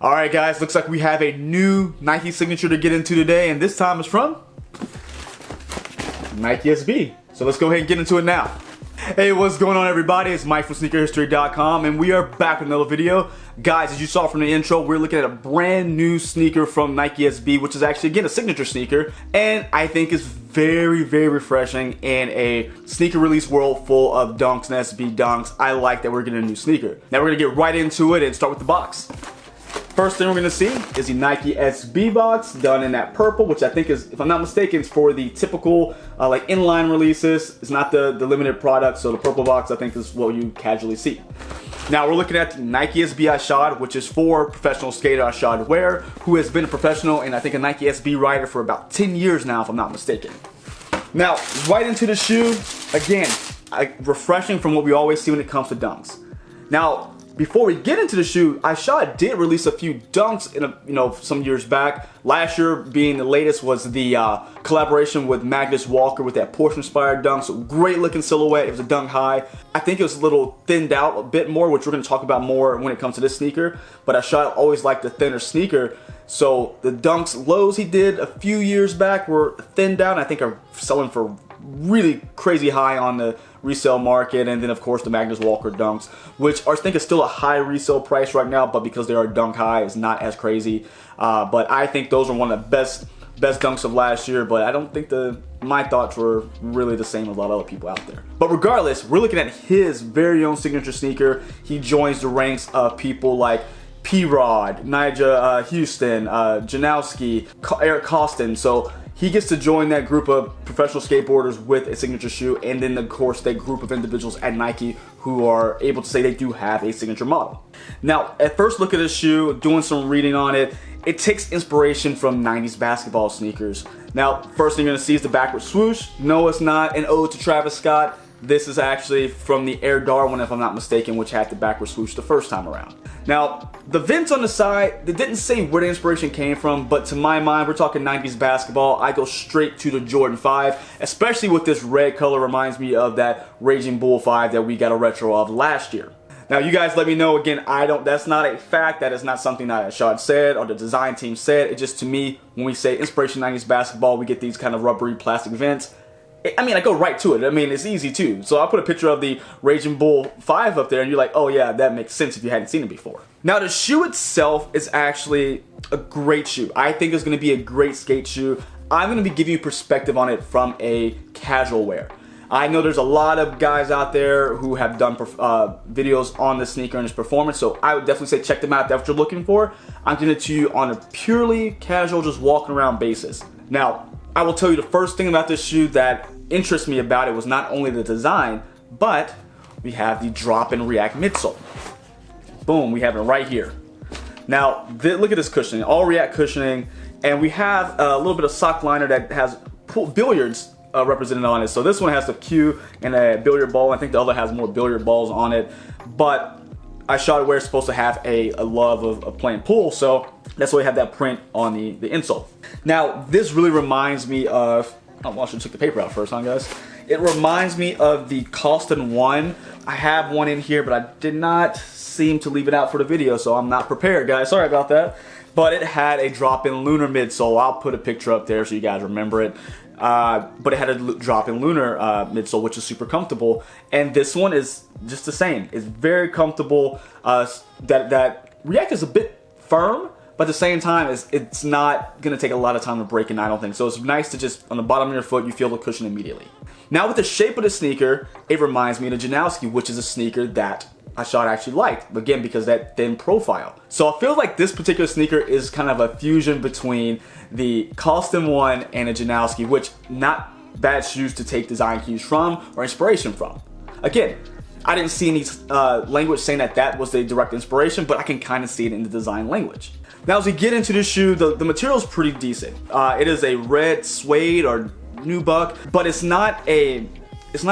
Alright guys, looks like we have a new Nike signature to get into today, and this time it's from Nike SB. So let's go ahead and get into it now. Hey, what's going on everybody? It's Mike from sneakerhistory.com, and we are back with another video. Guys, as you saw from the intro, we're looking at a brand new sneaker from Nike SB, which is actually, again, a signature sneaker, and I think is very, very refreshing in a sneaker release world full of dunks and SB dunks. I like that we're getting a new sneaker. Now we're gonna get right into it and start with the box. First thing we're gonna see is the Nike SB box done in that purple, which I think is, if I'm not mistaken, is for the typical like inline releases. It's not the limited product, so the purple box I think is what you casually see. Now we're looking at the Nike SB Ishod, which is for professional skater Ishod Wair, who has been a professional and I think a Nike SB rider for about 10 years now, if I'm not mistaken. Now, right into the shoe, again, refreshing from what we always see when it comes to dunks. Now, before we get into the shoe, Ishod did release a few dunks in some years back. Last year being the latest was the collaboration with Magnus Walker with that Porsche inspired dunk. So great looking silhouette. It was a dunk high. I think it was a little thinned out a bit more, which we're going to talk about more when it comes to this sneaker. But Ishod always liked the thinner sneaker. So the dunks lows he did a few years back were thinned out. I think are selling for really crazy high on the resale market, and then of course the Magnus Walker dunks, which I think is still a high resale price right now, but because they are dunk high, it's not as crazy. But I think those are one of the best dunks of last year, but I don't think my thoughts were really the same as a lot of other people out there. But regardless, we're looking at his very own signature sneaker. He joins the ranks of people like P-Rod, Nigel Houston, Janowski, Eric Costin. So he gets to join that group of professional skateboarders with a signature shoe, and then of course that group of individuals at Nike who are able to say they do have a signature model. Now, at first look at this shoe, doing some reading on it, it takes inspiration from 90s basketball sneakers. Now, first thing you're gonna see is the backward swoosh. No, it's not an ode to Travis Scott. This is actually from the Air Darwin, if I'm not mistaken, which had the backward swoosh the first time around. Now, the vents on the side, they didn't say where the inspiration came from, but to my mind, we're talking 90s basketball. I go straight to the Jordan 5, especially with this red color. Reminds me of that Raging Bull 5 that we got a retro of last year. Now, you guys let me know, again, that's not a fact. That is not something that Ishod said or the design team said. It's just, to me, when we say inspiration 90s basketball, we get these kind of rubbery plastic vents. I mean, I go right to it. I mean, it's easy too. So I'll put a picture of the Raging Bull 5 up there, and you're like, oh yeah, that makes sense if you hadn't seen it before. Now, the shoe itself is actually a great shoe. I think it's going to be a great skate shoe. I'm going to be giving you perspective on it from a casual wear. I know there's a lot of guys out there who have done videos on the sneaker and its performance, so I would definitely say check them out if that's what you're looking for. I'm giving it to you on a purely casual, just walking around basis. Now, I will tell you the first thing about this shoe that interests me about it was not only the design, but we have the drop and react midsole. Boom, we have it right here. Now, look at this cushioning, all react cushioning, and we have a little bit of sock liner that has billiards represented on it. So this one has the Q and a billiard ball. I think the other has more billiard balls on it, but Ishod Wair is supposed to have a love of playing pool, so that's why we have that print on the insole. Now, this really reminds me of, oh, well, I should check the paper out first, huh, guys? It reminds me of the Costin 1. I have one in here, but I did not seem to leave it out for the video, so I'm not prepared, guys. Sorry about that. But it had a drop-in lunar midsole. I'll put a picture up there so you guys remember it. But it had a drop-in lunar midsole, which is super comfortable. And this one is just the same. It's very comfortable. That react is a bit firm, but at the same time, it's not going to take a lot of time to break in, I don't think. So it's nice to just, on the bottom of your foot, you feel the cushion immediately. Now, with the shape of the sneaker, it reminds me of the Janowski, which is a sneaker that Ishod actually liked, again, because that thin profile. So I feel like this particular sneaker is kind of a fusion between the Costin 1 and a Janowski, which not bad shoes to take design cues from or inspiration from. Again, I didn't see any language saying that was the direct inspiration, but I can kind of see it in the design language. Now, as we get into this shoe, the material is pretty decent. It is a red suede or nubuck, but it's not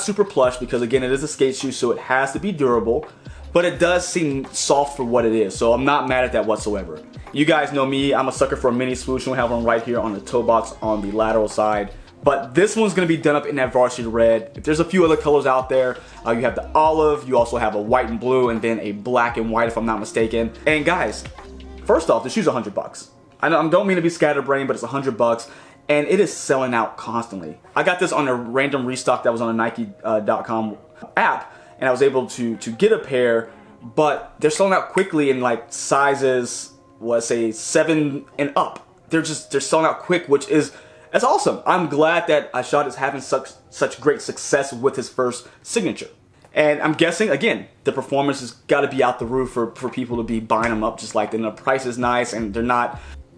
super plush because, again, it is a skate shoe, so it has to be durable. But it does seem soft for what it is, so I'm not mad at that whatsoever. You guys know me, I'm a sucker for a mini swoosh, and we have one right here on the toe box on the lateral side. But this one's gonna be done up in that varsity red. There's a few other colors out there. You have the olive, you also have a white and blue, and then a black and white if I'm not mistaken. And guys, first off, the shoe's $100. I don't mean to be scatterbrained, but it's $100, and it is selling out constantly. I got this on a random restock that was on a Nike.com app, and I was able to get a pair, but they're selling out quickly in like sizes, let's say 7 and up. They're selling out quick, that's awesome. I'm glad that Ishod is having such great success with his first signature. And I'm guessing, again, the performance has got to be out the roof for people to be buying them up just like that. And the price is nice, and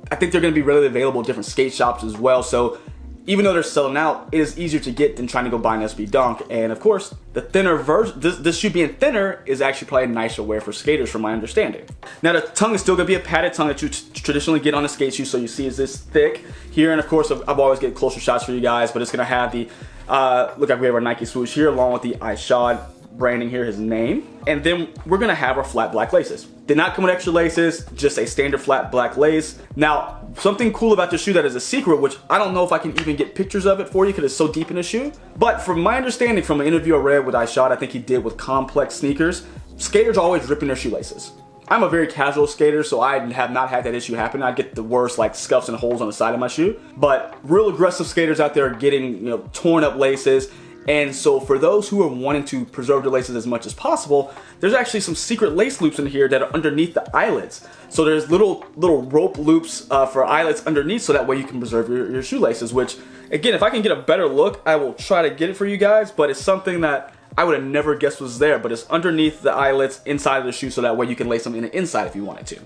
I think they're going to be readily available at different skate shops as well. So even though they're selling out, it is easier to get than trying to go buy an SB Dunk. And of course, the thinner version, this shoe being thinner is actually probably a nicer wear for skaters from my understanding. Now the tongue is still going to be a padded tongue that you traditionally get on a skate shoe. So you see is this thick here. And of course, I've always get closer shots for you guys, but it's going to have the, look like we have our Nike swoosh here along with the Ishod branding here, his name. And then we're gonna have our flat black laces. Did not come with extra laces, just a standard flat black lace. Now, something cool about this shoe that is a secret, which I don't know if I can even get pictures of it for you because it's so deep in the shoe. But from my understanding from an interview I read with Ishod, I think he did with Complex sneakers, skaters are always ripping their shoelaces. I'm a very casual skater, so I have not had that issue happen. I get the worst like scuffs and holes on the side of my shoe. But real aggressive skaters out there are getting torn up laces. And so for those who are wanting to preserve their laces as much as possible, there's actually some secret lace loops in here that are underneath the eyelets. So there's little rope loops for eyelets underneath, so that way you can preserve your shoelaces, which again, if I can get a better look, I will try to get it for you guys, but it's something that I would have never guessed was there, but it's underneath the eyelets inside of the shoe, so that way you can lace them in the inside if you wanted to.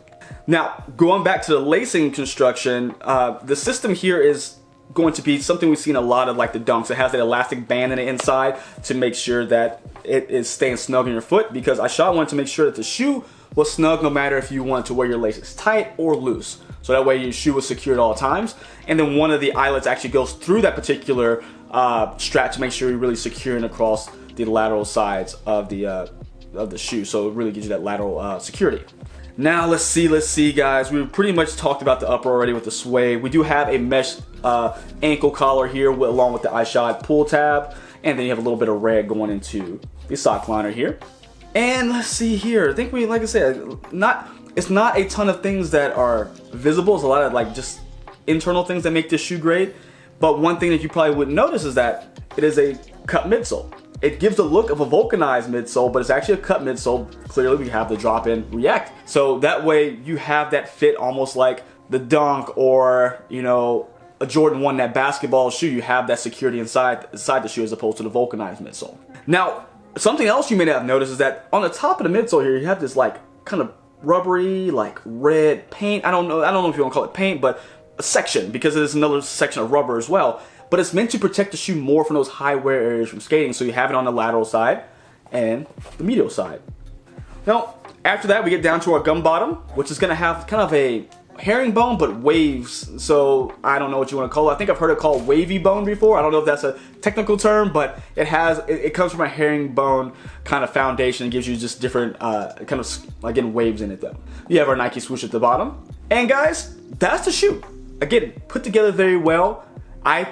Now, going back to the lacing construction, the system here is going to be something we've seen a lot of like the Dunks. It has that elastic band in the inside to make sure that it is staying snug in your foot, because Ishod wanted to make sure that the shoe was snug no matter if you want to wear your laces tight or loose. So that way your shoe was secure at all times. And then one of the eyelets actually goes through that particular strap to make sure you're really securing across the lateral sides of the shoe. So it really gives you that lateral security. Now let's see guys, we pretty much talked about the upper already with the suede. We do have a mesh ankle collar here along with the Ishod pull tab, and then you have a little bit of red going into the sock liner here. And let's see here, I think like I said, it's not a ton of things that are visible. It's a lot of like just internal things that make this shoe great. But one thing that you probably wouldn't notice is that it is a cut midsole. It gives the look of a vulcanized midsole, but it's actually a cut midsole. Clearly we have the drop-in React. So that way you have that fit almost like the Dunk or, a Jordan 1, that basketball shoe. You have that security inside the shoe as opposed to the vulcanized midsole. Now, something else you may not have noticed is that on the top of the midsole here, you have this like kind of rubbery, like red paint. I don't know if you want to call it paint, but a section, because there's another section of rubber as well. But it's meant to protect the shoe more from those high wear areas from skating. So you have it on the lateral side and the medial side. Now, after that, we get down to our gum bottom, which is going to have kind of a herringbone, but waves. So I don't know what you want to call it. I think I've heard it called wavy bone before. I don't know if that's a technical term, but it comes from a herringbone kind of foundation. It gives you just different kind of, again, waves in it though. You have our Nike swoosh at the bottom. And guys, that's the shoe. Again, put together very well.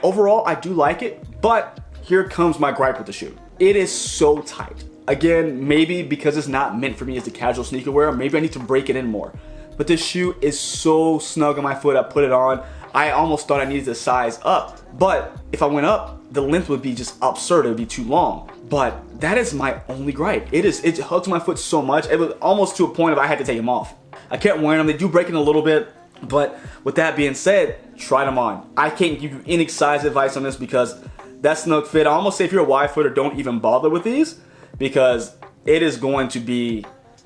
Overall, I do like it, but here comes my gripe with the shoe. It is so tight. Again, maybe because it's not meant for me as a casual sneaker wearer, maybe I need to break it in more. But this shoe is so snug on my foot. I put it on. I almost thought I needed to size up, but if I went up, the length would be just absurd. It would be too long. But that is my only gripe. It hugs my foot so much. It was almost to a point of I had to take them off. I kept wearing them. They do break in a little bit. But with that being said, try them on. I can't give you any size advice on this because that snug fit, I almost say if you're a wide footer, don't even bother with these, because it is going to be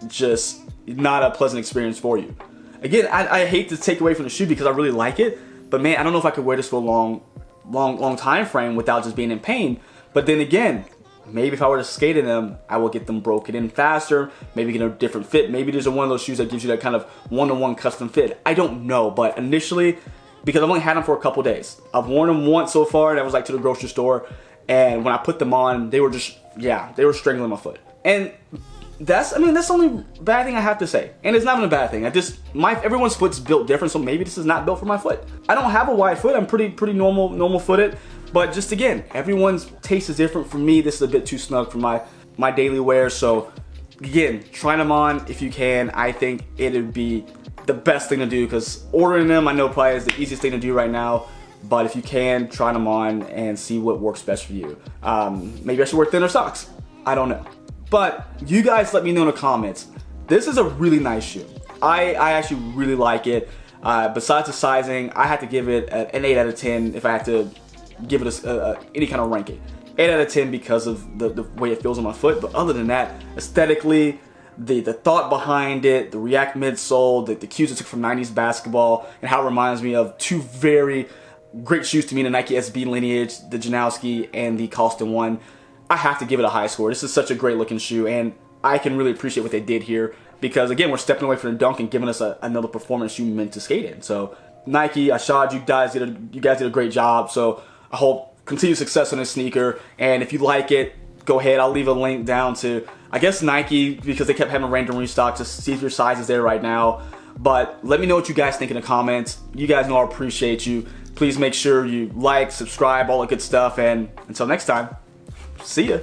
just not a pleasant experience for you. Again, I hate to take away from the shoe because I really like it, but man, I don't know if I could wear this for a long time frame without just being in pain. But then again, maybe if I were to skate in them, I will get them broken in faster, maybe get a different fit. Maybe there's one of those shoes that gives you that kind of one-to-one custom fit. I don't know, but initially, because I've only had them for a couple days. I've worn them once so far, and I was like to the grocery store, and when I put them on, they were just, they were strangling my foot. And that's the only bad thing I have to say. And it's not even a bad thing. Everyone's foot's built different, so maybe this is not built for my foot. I don't have a wide foot. I'm pretty normal footed. But just again, everyone's taste is different. For me, this is a bit too snug for my daily wear. So again, try them on if you can. I think it'd be the best thing to do, because ordering them I know probably is the easiest thing to do right now. But if you can, try them on and see what works best for you. Maybe I should wear thinner socks. I don't know. But you guys let me know in the comments. This is a really nice shoe. I actually really like it. Besides the sizing, I had to give it an 8 out of 10 if I had to give it any kind of ranking. 8 out of 10 because of the way it feels on my foot. But other than that, aesthetically, the thought behind it, the React midsole, the cues it took from 90s basketball, and how it reminds me of two very great shoes to me in the Nike SB lineage, the Janowski and the Costin 1. I have to give it a high score. This is such a great looking shoe, and I can really appreciate what they did here because, again, we're stepping away from the dunk and giving us another performance shoe meant to skate in. So Nike, Ishod, you guys did a great job. So I hope continued success on this sneaker, and if you like it, go ahead. I'll leave a link down to, I guess, Nike, because they kept having random restock, to see if your size is there right now. But let me know what you guys think in the comments. You guys know I appreciate you. Please make sure you like, subscribe, all that good stuff, and until next time, see ya.